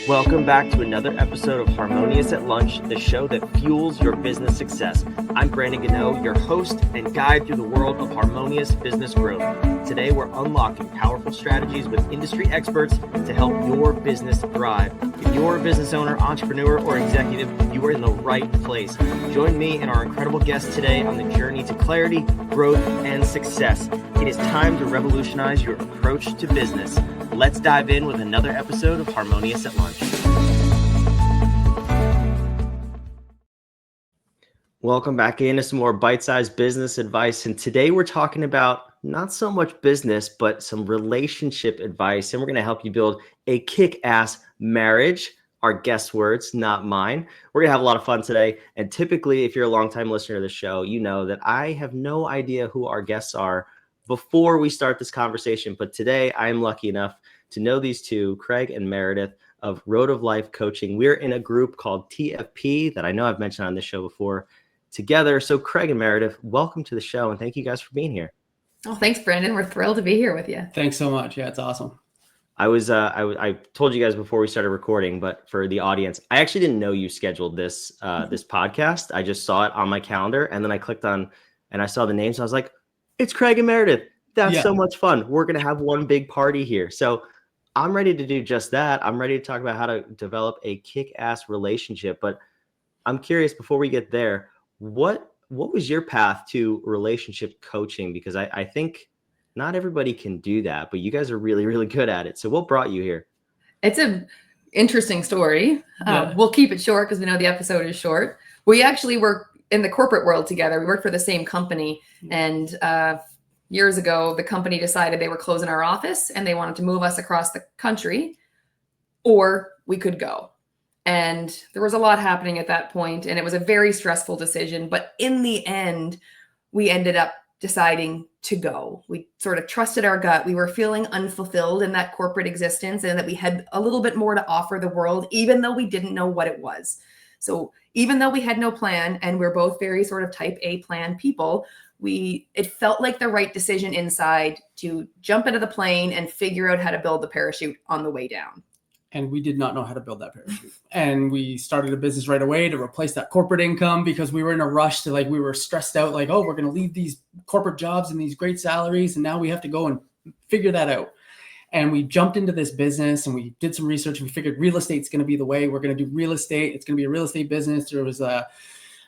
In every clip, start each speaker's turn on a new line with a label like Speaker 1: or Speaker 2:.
Speaker 1: Welcome back to another episode of Harmonious at Lunch, the show that fuels your business success. I'm Brandon Gano, your host and guide through the world of harmonious business growth. Today, we're unlocking powerful strategies with industry experts to help your business thrive. If you're a business owner, entrepreneur, or executive, you are in the right place. Join me and our incredible guests today on the journey to clarity, growth, and success. It is time to revolutionize your approach to business. Let's dive in with another episode of Harmonious at Lunch. Welcome back into some more bite-sized business advice. And today we're talking about not so much business, but some relationship advice. And we're going to help you build a kick-ass marriage. Our guest words, not mine. We're going to have a lot of fun today. And typically, if you're a longtime listener to the show, you know that I have no idea who our guests are before we start this conversation. But today I'm lucky enough to know these two, Craig and Meredith of Road of Life Coaching. We're in a group called TFP that I know I've mentioned on this show before together. So Craig and Meredith, welcome to the show. And thank you guys for being here.
Speaker 2: Oh, thanks, Brandon. We're thrilled to be here with you.
Speaker 3: Thanks so much. Yeah, it's awesome.
Speaker 1: I told you guys before we started recording, but for the audience, I actually didn't know you scheduled this podcast. I just saw it on my calendar and then I clicked on and I saw the names. I was like, it's Craig and Meredith. That's so much fun. We're going to have one big party here. So I'm ready to do just that. I'm ready to talk about how to develop a kick-ass relationship. But I'm curious, before we get there, what was your path to relationship coaching? Because I think not everybody can do that, but you guys are really, really good at it. So what brought you here?
Speaker 2: It's an interesting story. We'll keep it short because we know the episode is short. We actually work in the corporate world together. We work for the same company. And years ago, the company decided they were closing our office and they wanted to move us across the country, or we could go. And there was a lot happening at that point, and it was a very stressful decision. But in the end, we ended up deciding to go. We sort of trusted our gut. We were feeling unfulfilled in that corporate existence and that we had a little bit more to offer the world, even though we didn't know what it was. So even though we had no plan, and we're both very sort of type A plan people, it felt like the right decision inside to jump into the plane and figure out how to build the parachute on the way down.
Speaker 3: And we did not know how to build that parachute. And we started a business right away to replace that corporate income because we were in a rush to we were stressed out, we're going to leave these corporate jobs and these great salaries. And now we have to go and figure that out. And we jumped into this business and we did some research and we figured real estate's going to be the way. We're going to do real estate. It's going to be a real estate business. There was an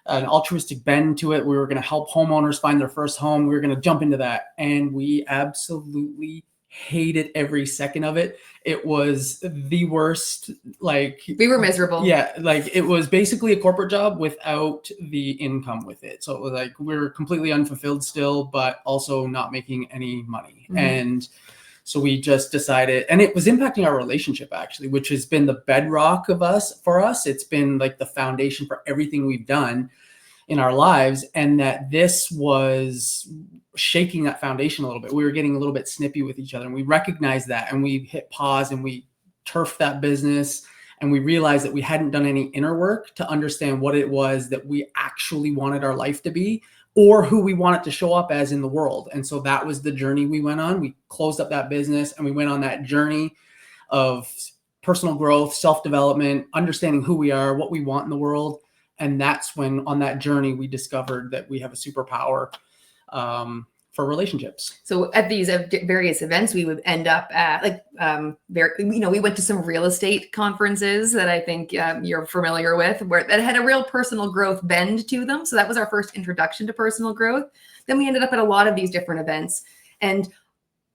Speaker 3: altruistic bend to it. We were going to help homeowners find their first home. We were going to jump into that. And we absolutely hated every second of it. It was the worst.
Speaker 2: We were miserable.
Speaker 3: Yeah. It was basically a corporate job without the income with it. So it was we were completely unfulfilled still, but also not making any money. Mm-hmm. And so we just decided, and it was impacting our relationship actually, which has been the bedrock for us. It's been the foundation for everything we've done in our lives. And that this was shaking that foundation a little bit. We were getting a little bit snippy with each other and we recognized that and we hit pause and we turfed that business. And we realized that we hadn't done any inner work to understand what it was that we actually wanted our life to be, or who we want it to show up as in the world. And so that was the journey we went on. We closed up that business and we went on that journey of personal growth, self-development, understanding who we are, what we want in the world. And that's when on that journey, we discovered that we have a superpower for relationships.
Speaker 2: So at these various events, we would end up at we went to some real estate conferences that I think you're familiar with, that had a real personal growth bend to them. So that was our first introduction to personal growth. Then we ended up at a lot of these different events. And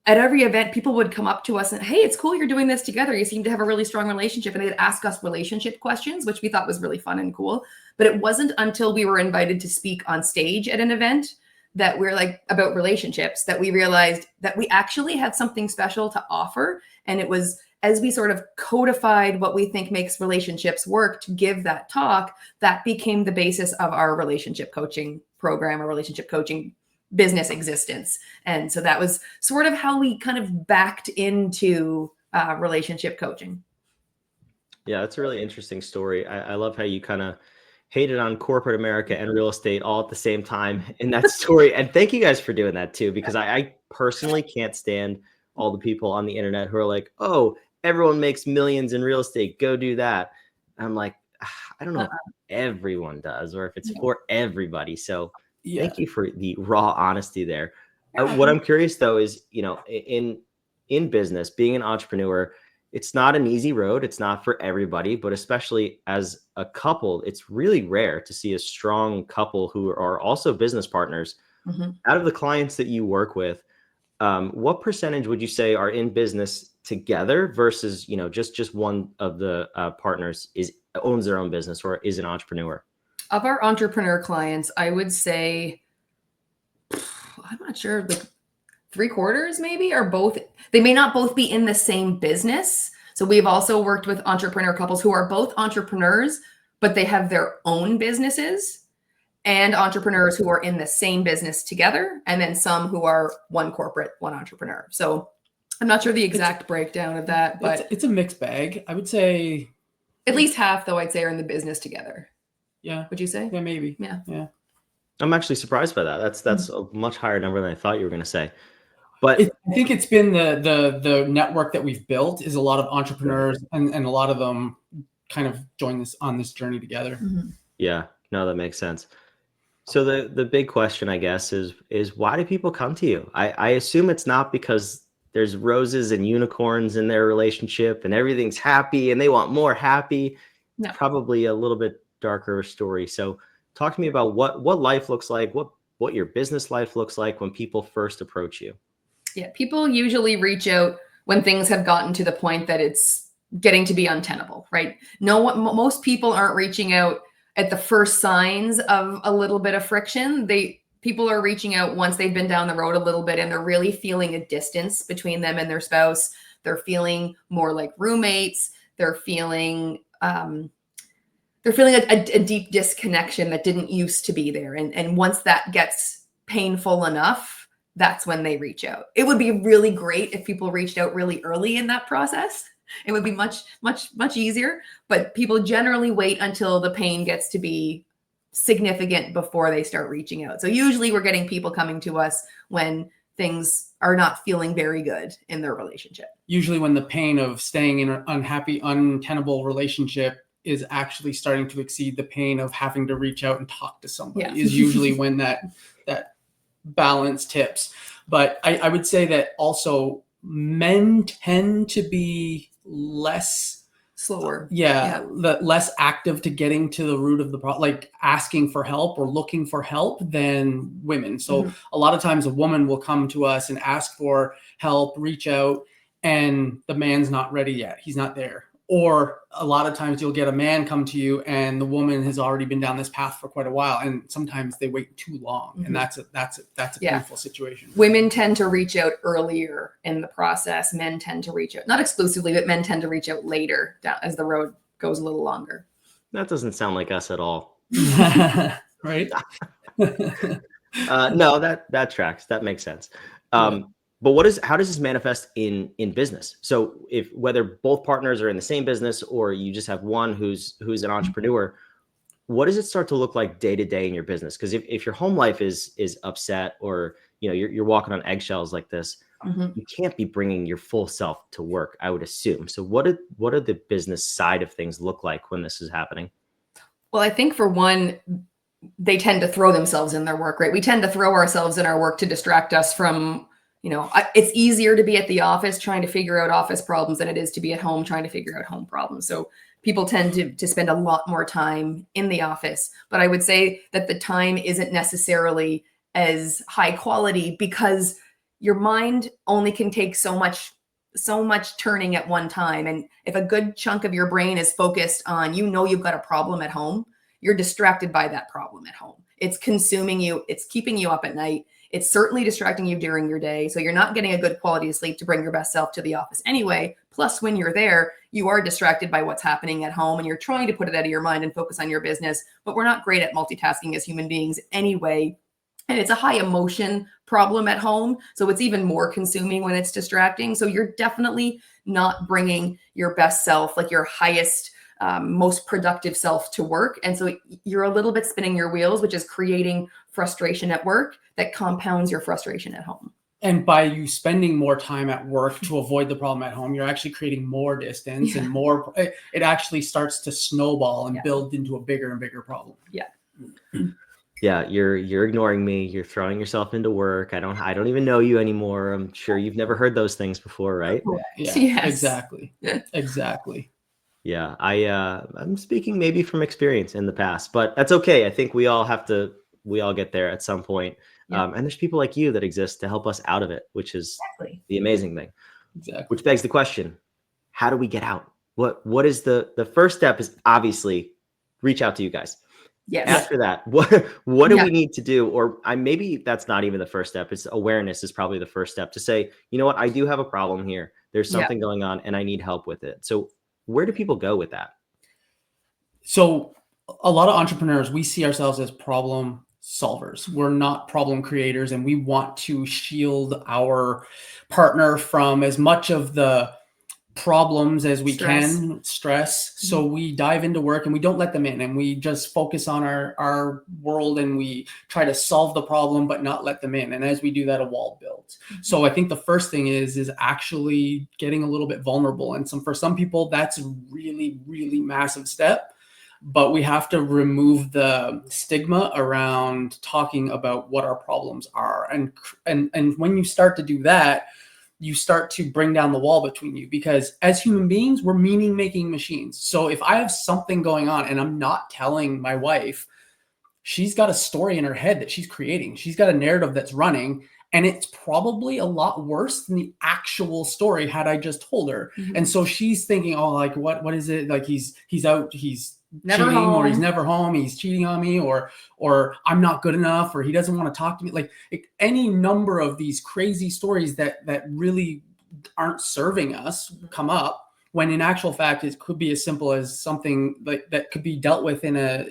Speaker 2: at every event, people would come up to us and, hey, it's cool you're doing this together. You seem to have a really strong relationship. And they'd ask us relationship questions, which we thought was really fun and cool. But it wasn't until we were invited to speak on stage at an event that we're about relationships that we realized that we actually had something special to offer. And it was as we sort of codified what we think makes relationships work to give that talk, that became the basis of our relationship coaching program, or relationship coaching business existence. And so that was sort of how we kind of backed into relationship coaching.
Speaker 1: Yeah, that's a really interesting story. I love how you kind of hated on corporate America and real estate all at the same time in that story. And thank you guys for doing that too, because I personally can't stand all the people on the internet who are like, oh, everyone makes millions in real estate. Go do that. I'm like, I don't know if everyone does or if it's for everybody. So
Speaker 3: Yeah.
Speaker 1: thank you for the raw honesty there. What I'm curious though is, in business, being an entrepreneur, it's not an easy road. It's not for everybody, but especially as a couple, it's really rare to see a strong couple who are also business partners. Out of the clients that you work with, what percentage would you say are in business together versus, just one of the partners owns their own business or is an entrepreneur?
Speaker 2: Of our entrepreneur clients, I would say, I'm not sure, like 3/4 maybe are both. They may not both be in the same business. So we've also worked with entrepreneur couples who are both entrepreneurs, but they have their own businesses, and entrepreneurs who are in the same business together, and then some who are one corporate, one entrepreneur. So I'm not sure the exact breakdown of that, but
Speaker 3: it's a mixed bag. I would say
Speaker 2: at least half, though, I'd say, are in the business together.
Speaker 3: Yeah.
Speaker 2: Would you say?
Speaker 3: Yeah, maybe.
Speaker 2: Yeah.
Speaker 1: I'm actually surprised by that. That's a much higher number than I thought you were going to say. But
Speaker 3: I think it's been the network that we've built is a lot of entrepreneurs and a lot of them kind of join this on this journey together.
Speaker 1: Yeah, no, that makes sense. So the big question, I guess, is why do people come to you? I assume it's not because there's roses and unicorns in their relationship and everything's happy and they want more happy.
Speaker 2: No.
Speaker 1: It's probably a little bit darker story. So talk to me about what life looks like, what your business life looks like when people first approach you.
Speaker 2: Yeah, people usually reach out when things have gotten to the point that it's getting to be untenable, right? Most people aren't reaching out at the first signs of a little bit of friction. People are reaching out once they've been down the road a little bit and they're really feeling a distance between them and their spouse. They're feeling more like roommates. They're feeling a deep disconnection that didn't used to be there. And once that gets painful enough, that's when they reach out. It would be really great if people reached out really early in that process. It would be much, much, much easier, but people generally wait until the pain gets to be significant before they start reaching out. So usually we're getting people coming to us when things are not feeling very good in their relationship.
Speaker 3: Usually when the pain of staying in an unhappy, untenable relationship is actually starting to exceed the pain of having to reach out and talk to somebody is usually when that balance tips. But I would say that also men tend to be
Speaker 2: slower.
Speaker 3: Less active to getting to the root of the problem, like asking for help or looking for help than women. So a lot of times a woman will come to us and ask for help, reach out, and the man's not ready yet. He's not there. Or a lot of times you'll get a man come to you and the woman has already been down this path for quite a while. And sometimes they wait too long. And that's a painful situation.
Speaker 2: Women tend to reach out earlier in the process. Men tend to reach out, not exclusively, but men tend to reach out later as the road goes a little longer.
Speaker 1: That doesn't sound like us at all.
Speaker 3: Right?
Speaker 1: No, that tracks. That makes sense. But how does this manifest in business? So whether both partners are in the same business or you just have one who's an entrepreneur, what does it start to look like day to day in your business? Because if your home life is upset or you're walking on eggshells like this, you can't be bringing your full self to work, I would assume. So what are the business side of things look like when this is happening?
Speaker 2: Well, I think for one, they tend to throw themselves in their work, right? We tend to throw ourselves in our work to distract us from, it's easier to be at the office trying to figure out office problems than it is to be at home trying to figure out home problems. So people tend to spend a lot more time in the office. But I would say that the time isn't necessarily as high quality because your mind only can take so much turning at one time. And if a good chunk of your brain is focused on, you've got a problem at home, you're distracted by that problem at home. It's consuming you. It's keeping you up at night. It's certainly distracting you during your day. So you're not getting a good quality of sleep to bring your best self to the office anyway. Plus, when you're there, you are distracted by what's happening at home and you're trying to put it out of your mind and focus on your business. But we're not great at multitasking as human beings anyway. And it's a high emotion problem at home. So it's even more consuming when it's distracting. So you're definitely not bringing your best self, like your highest, most productive self to work. And so you're a little bit spinning your wheels, which is creating frustration at work that compounds your frustration at home.
Speaker 3: And by you spending more time at work to avoid the problem at home, you're actually creating more distance and more, it actually starts to snowball and build into a bigger and bigger problem.
Speaker 2: Yeah.
Speaker 1: Yeah, you're ignoring me. You're throwing yourself into work. I don't even know you anymore. I'm sure you've never heard those things before, right?
Speaker 3: Yeah,
Speaker 2: Yes.
Speaker 3: exactly. Exactly.
Speaker 1: Yeah, I'm speaking maybe from experience in the past, but that's okay. I think we all get there at some point.
Speaker 2: Yeah.
Speaker 1: And there's people like you that exist to help us out of it, which is
Speaker 2: Exactly.
Speaker 1: the amazing thing.
Speaker 3: Exactly.
Speaker 1: Which begs the question, how do we get out? What is the first step is obviously reach out to you guys.
Speaker 2: Yes.
Speaker 1: After that, what do we need to do? Or maybe that's not even the first step. It's awareness is probably the first step to say, you know what, I do have a problem here. There's something going on and I need help with it. So where do people go with that?
Speaker 3: So a lot of entrepreneurs, we see ourselves as problem solvers. We're not problem creators, and we want to shield our partner from as much of the problems as we can, stress. So we dive into work and we don't let them in, and we just focus on our world, and we try to solve the problem but not let them in. And as we do that, a wall builds. So I think the first thing is actually getting a little bit vulnerable. And for some people, that's a really, really massive step. But we have to remove the stigma around talking about what our problems are. And when you start to do that, you start to bring down the wall between you, because as human beings, we're meaning-making machines. So if I have something going on and I'm not telling my wife, she's got a story in her head that she's creating. She's got a narrative that's running, and it's probably a lot worse than the actual story had I just told her. And so she's thinking, oh, like, what is it? Like he's out, he's
Speaker 2: never
Speaker 3: cheating,
Speaker 2: home.
Speaker 3: or he's never home, he's cheating on me, or I'm not good enough, or he doesn't want to talk to me. Like any number of these crazy stories that really aren't serving us come up, when in actual fact it could be as simple as something like that could be dealt with in a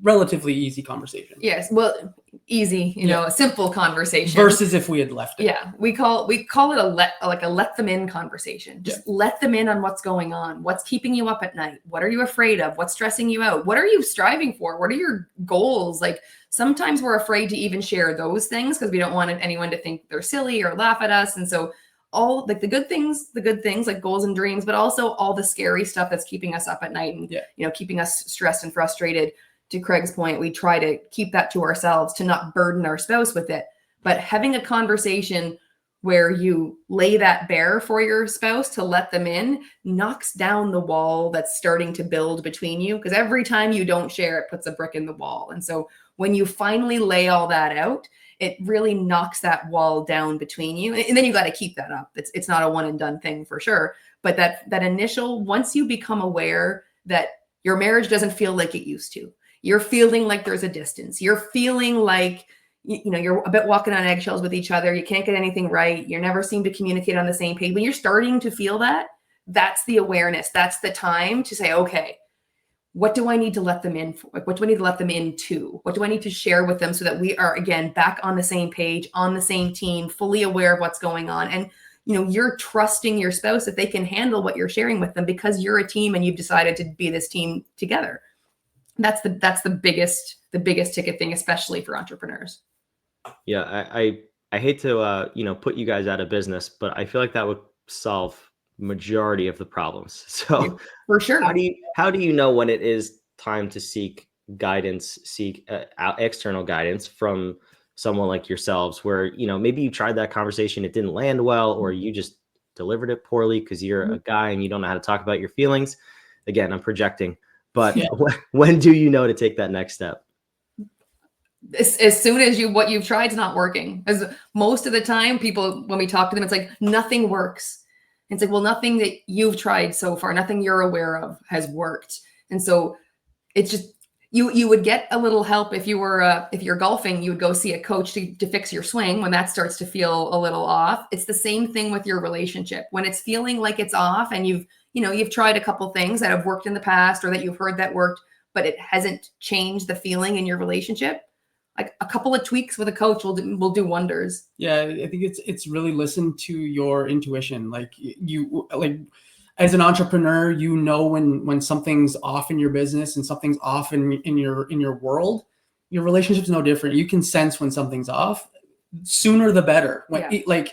Speaker 3: relatively easy conversation.
Speaker 2: Yes. Well, easy, a simple conversation
Speaker 3: versus if we had left it.
Speaker 2: Yeah. We call it a let them in conversation. Just let them in on what's going on. What's keeping you up at night? What are you afraid of? What's stressing you out? What are you striving for? What are your goals? Like sometimes we're afraid to even share those things because we don't want anyone to think they're silly or laugh at us. And so all like the good things like goals and dreams, but also all the scary stuff that's keeping us up at night and, keeping us stressed and frustrated. To Craig's point, we try to keep that to ourselves to not burden our spouse with it. But having a conversation where you lay that bare for your spouse to let them in knocks down the wall that's starting to build between you. Because every time you don't share, it puts a brick in the wall. And so when you finally lay all that out, it really knocks that wall down between you. And then you got to keep that up. It's not a one and done thing for sure. But that initial, once you become aware that your marriage doesn't feel like it used to, you're feeling like there's a distance. You're feeling like, you're a bit walking on eggshells with each other. You can't get anything right. You never seem to communicate on the same page. When you're starting to feel that, that's the awareness. That's the time to say, okay, what do I need to let them in for? Like, what do I need to let them into? What do I need to share with them so that we are, again, back on the same page, on the same team, fully aware of what's going on? And, you're trusting your spouse that they can handle what you're sharing with them because you're a team and you've decided to be this team together. That's the biggest ticket thing, especially for entrepreneurs.
Speaker 1: Yeah, I hate to put you guys out of business, but I feel like that would solve majority of the problems. So
Speaker 2: for sure,
Speaker 1: how do you know when it is time to seek guidance, external guidance from someone like yourselves, where maybe you tried that conversation, it didn't land well, or you just delivered it poorly because you're a guy and you don't know how to talk about your feelings. Again, I'm projecting. But when do you know to take that next step?
Speaker 2: As soon as what you've tried is not working. As most of the time, people, when we talk to them, it's like nothing works. It's like, well, nothing that you've tried so far, nothing you're aware of has worked. And so it's just you would get a little help if you're golfing, you would go see a coach to fix your swing when that starts to feel a little off. It's the same thing with your relationship. When it's feeling like it's off and you've tried a couple things that have worked in the past or that you've heard that worked, but it hasn't changed the feeling in your relationship. Like a couple of tweaks with a coach will do wonders. Yeah,
Speaker 3: I think it's really listen to your intuition. Like as an entrepreneur, when something's off in your business and something's off in your world. Your relationship's no different. You can sense when something's off. sooner the better. When
Speaker 2: Yeah.
Speaker 3: like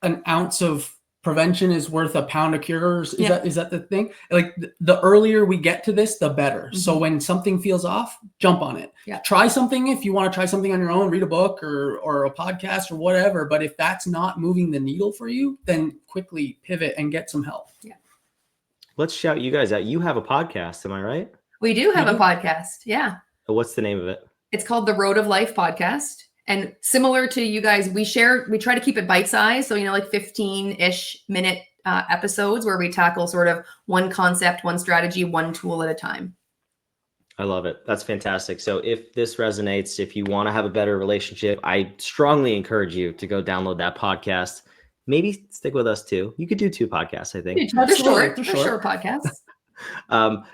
Speaker 3: an ounce of prevention is worth a pound of cure. Is that the thing? Like the earlier we get to this, the better.
Speaker 2: Mm-hmm.
Speaker 3: So when something feels off, jump on it.
Speaker 2: Yeah.
Speaker 3: Try something if you want to try something on your own, read a book or a podcast or whatever. But if that's not moving the needle for you, then quickly pivot and get some help.
Speaker 2: Yeah.
Speaker 1: Let's shout you guys out. You have a podcast, am I right?
Speaker 2: We do have a podcast. Yeah.
Speaker 1: What's the name of it?
Speaker 2: It's called the Road of Life podcast. And similar to you guys, we try to keep it bite-sized. So, like 15-ish minute episodes where we tackle sort of one concept, one strategy, one tool at a time.
Speaker 1: I love it. That's fantastic. So if this resonates, if you want to have a better relationship, I strongly encourage you to go download that podcast. Maybe stick with us too. You could do 2 podcasts, I think.
Speaker 2: They're short podcasts.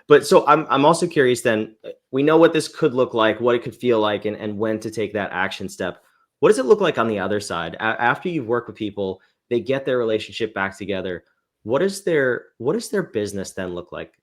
Speaker 1: But so I'm also curious then, we know what this could look like, what it could feel like, and when to take that action step. What does it look like on the other side? After you've worked with people, they get their relationship back together. What does their business then look like?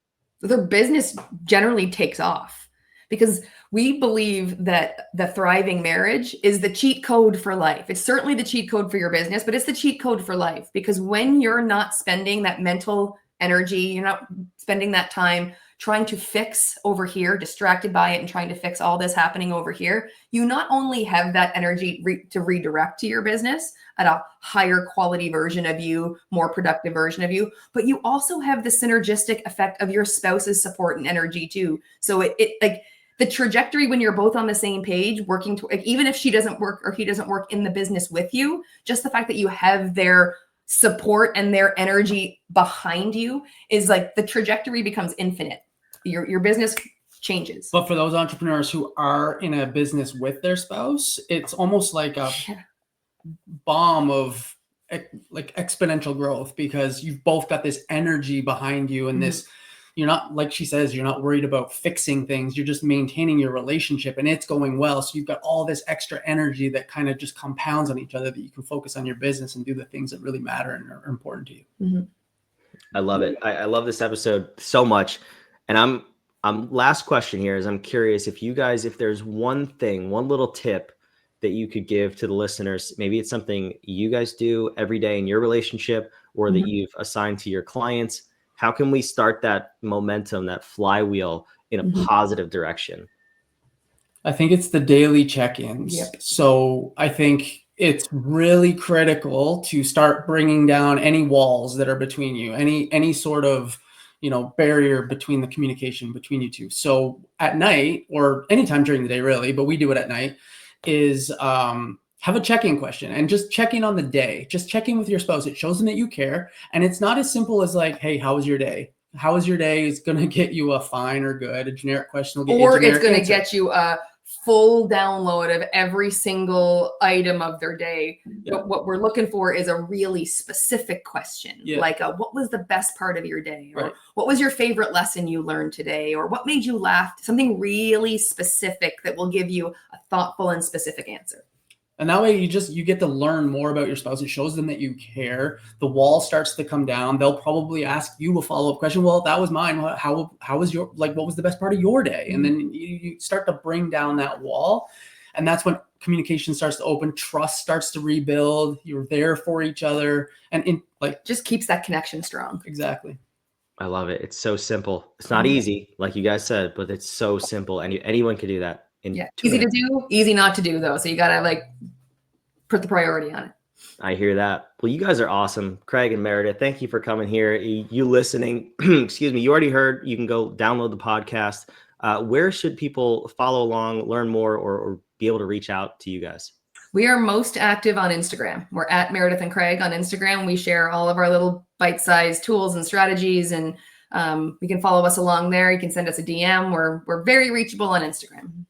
Speaker 2: Their business generally takes off because we believe that the thriving marriage is the cheat code for life. It's certainly the cheat code for your business, but it's the cheat code for life, because when you're not spending that mental energy, you're not spending that time trying to fix over here, distracted by it and trying to fix all this happening over here, you not only have that energy to redirect to your business at a higher quality version of you, more productive version of you, but you also have the synergistic effect of your spouse's support and energy too. So it like the trajectory when you're both on the same page, working to, like, even if she doesn't work or he doesn't work in the business with you, just the fact that you have their support and their energy behind you is like the trajectory becomes infinite. Your business changes.
Speaker 3: But for those entrepreneurs who are in a business with their spouse, it's almost like a bomb of like exponential growth, because you've both got this energy behind you and this, you're not, like she says, you're not worried about fixing things. You're just maintaining your relationship and it's going well. So you've got all this extra energy that kind of just compounds on each other, that you can focus on your business and do the things that really matter and are important to you.
Speaker 2: Mm-hmm.
Speaker 1: I love it. I love this episode so much. And I'm last question here is I'm curious if there's one little tip that you could give to the listeners. Maybe it's something you guys do every day in your relationship or that you've assigned to your clients. How can we start that momentum, that flywheel in a positive direction?
Speaker 3: I think it's the daily check-ins.
Speaker 2: Yep.
Speaker 3: So I think it's really critical to start bringing down any walls that are between you, any sort of barrier between the communication between you two. So at night, or anytime during the day really, but we do it at night, is have a check-in question and just check in on the day. Just check in with your spouse. It shows them that you care. And it's not as simple as like, hey, how was your day? How was your day is going to get you a fine or good. A generic question will get you a generic
Speaker 2: it's going to
Speaker 3: answer.
Speaker 2: get you a full download of every single item of their day.
Speaker 3: Yeah.
Speaker 2: What we're looking for is a really specific question, like what was the best part of your day? Or what was your favorite lesson you learned today? Or what made you laugh? Something really specific that will give you a thoughtful and specific answer.
Speaker 3: And that way you get to learn more about your spouse. It shows them that you care. The wall starts to come down. They'll probably ask you a follow-up question. Well, that was mine. How was your, like, what was the best part of your day? And then you start to bring down that wall. And that's when communication starts to open. Trust starts to rebuild. You're there for each other. And
Speaker 2: just keeps that connection strong.
Speaker 3: Exactly.
Speaker 1: I love it. It's so simple. It's not easy, like you guys said, but it's so simple. And anyone can do that.
Speaker 2: Easy to do, easy not to do though. So you got to put the priority on it.
Speaker 1: I hear that. Well, you guys are awesome. Craig and Meredith, thank you for coming here. You listening, excuse me, you already heard, you can go download the podcast. Where should people follow along, learn more, or be able to reach out to you guys?
Speaker 2: We are most active on Instagram. We're at Meredith and Craig on Instagram. We share all of our little bite-sized tools and strategies, and you can follow us along there. You can send us a DM. We're very reachable on Instagram.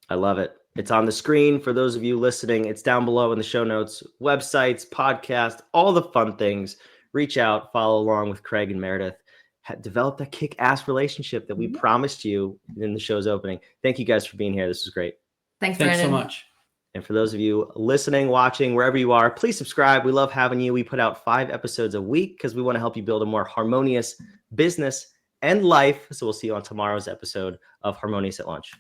Speaker 1: I love it. It's on the screen for those of you listening. It's down below in the show notes, websites, podcast, all the fun things. Reach out, follow along with Craig and Meredith. Develop that kick-ass relationship that we promised you in the show's opening. Thank you guys for being here. This was great.
Speaker 2: Thanks so
Speaker 3: much.
Speaker 1: And for those of you listening, watching, wherever you are, please subscribe. We love having you. We put out 5 episodes a week because we want to help you build a more harmonious business and life. So we'll see you on tomorrow's episode of Harmonious at Lunch.